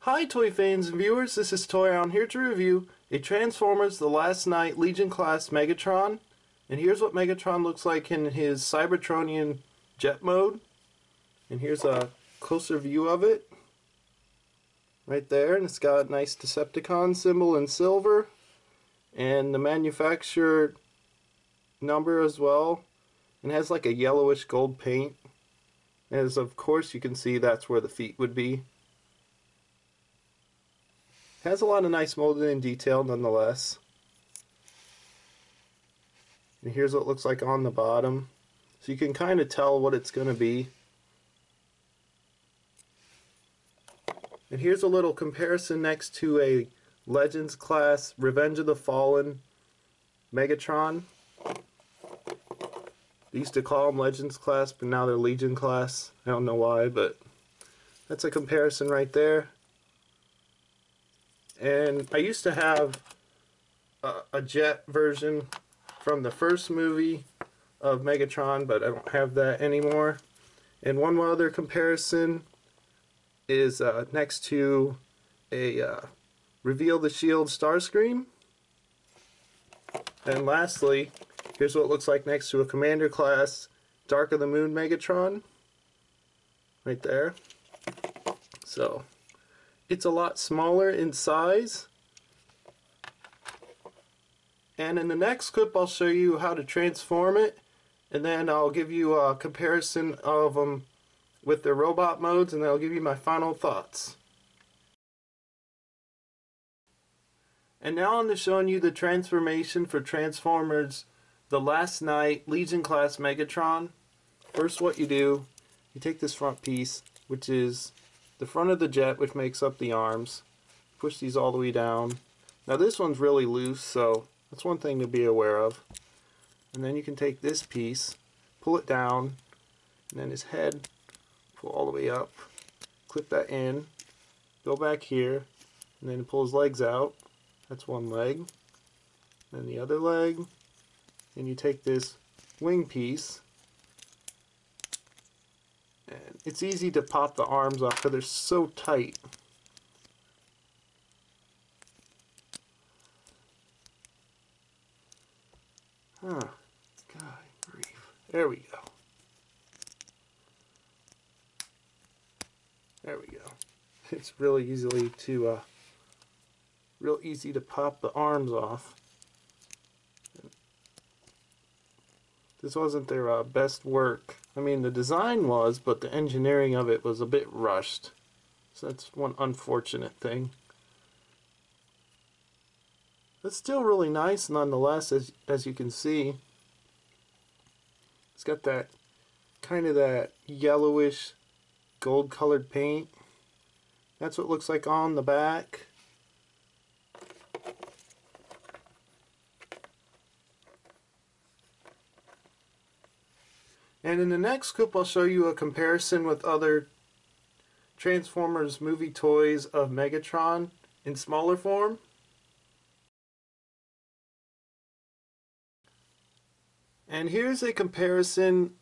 Hi toy fans and viewers, this is ToyHound here to review a Transformers The Last Knight Legion class Megatron. And here's what Megatron looks like in his Cybertronian jet mode. And here's a closer view of it. Right there, and it's got a nice Decepticon symbol in silver. And the manufacturer number as well. And has like a yellowish gold paint. As of course you can see, that's where the feet would be. Has a lot of nice molding and detail nonetheless. And here's what it looks like on the bottom. So you can kind of tell what it's going to be. And here's a little comparison next to a Legends class Revenge of the Fallen Megatron. They used to call them Legends class, but now they're Legion class. I don't know why, but that's a comparison right there. And I used to have a jet version from the first movie of Megatron, but I don't have that anymore. And one other comparison is next to a Reveal the Shield Starscream. And lastly, here's what it looks like next to a Commander class Dark of the Moon Megatron. Right there. So it's a lot smaller in size. And in the next clip I'll show you how to transform it, and then I'll give you a comparison of them with their robot modes, and then I'll give you my final thoughts. And now I'm showing you the transformation for Transformers The Last Knight Legion class Megatron. First, what you do, you take this front piece, which is the front of the jet, which makes up the arms. Push these all the way down. Now this one's really loose, so that's one thing to be aware of. And then you can take this piece, pull it down, and then his head, pull all the way up, clip that in, go back here, and then pull his legs out. That's one leg. Then the other leg. Then you take this wing piece, and it's easy to pop the arms off because they're so tight. God grief. There we go. There we go. It's really real easy to pop the arms off. This wasn't their best work. I mean, the design was, but the engineering of it was a bit rushed. So that's one unfortunate thing. It's still really nice nonetheless, as you can see. It's got that kind of that yellowish gold colored paint. That's what it looks like on the back. And in the next clip I'll show you a comparison with other Transformers movie toys of Megatron in smaller form. And here's a comparison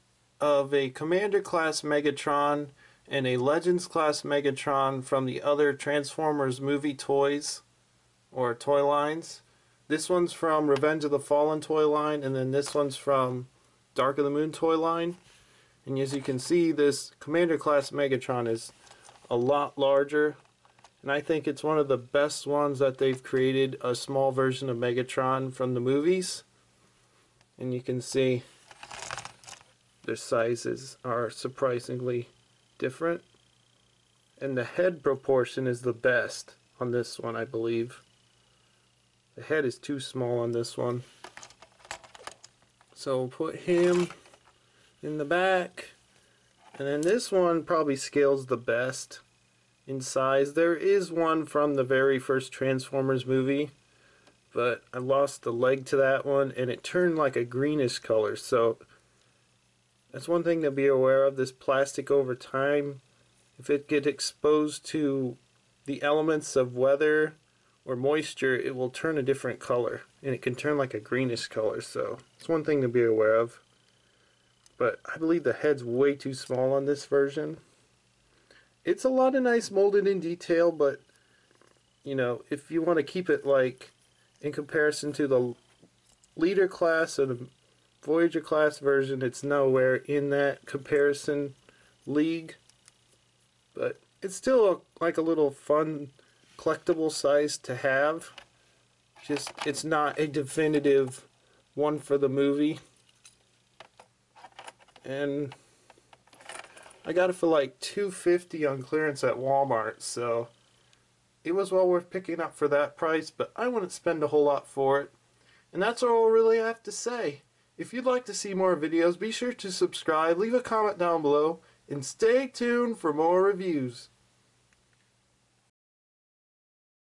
of a Commander class Megatron and a Legends class Megatron from the other Transformers movie toys or toy lines. This one's from Revenge of the Fallen toy line, and then this one's from Dark of the Moon toy line. And as you can see, this Commander class Megatron is a lot larger, and I think it's one of the best ones that they've created, a small version of Megatron from the movies. And you can see their sizes are surprisingly different, and the head proportion is the best on this one, I believe. The head is too small on this one. So we'll put him in the back, and then this one probably scales the best in size. There is one from the very first Transformers movie, but I lost the leg to that one, and it turned like a greenish color, so that's one thing to be aware of. This plastic over time, if it gets exposed to the elements of weather or moisture, it will turn a different color, and it can turn like a greenish color, so it's one thing to be aware of. But I believe the head's way too small on this version. It's a lot of nice molded in detail, but you know, if you want to keep it like in comparison to the leader class or the Voyager class version, it's nowhere in that comparison league. But it's still like a little fun collectible size to have. Just, it's not a definitive one for the movie. And I got it for like $2.50 on clearance at Walmart, so it was well worth picking up for that price, but I wouldn't spend a whole lot for it. And that's all really I have to say. If you'd like to see more videos, be sure to subscribe, leave a comment down below, and stay tuned for more reviews.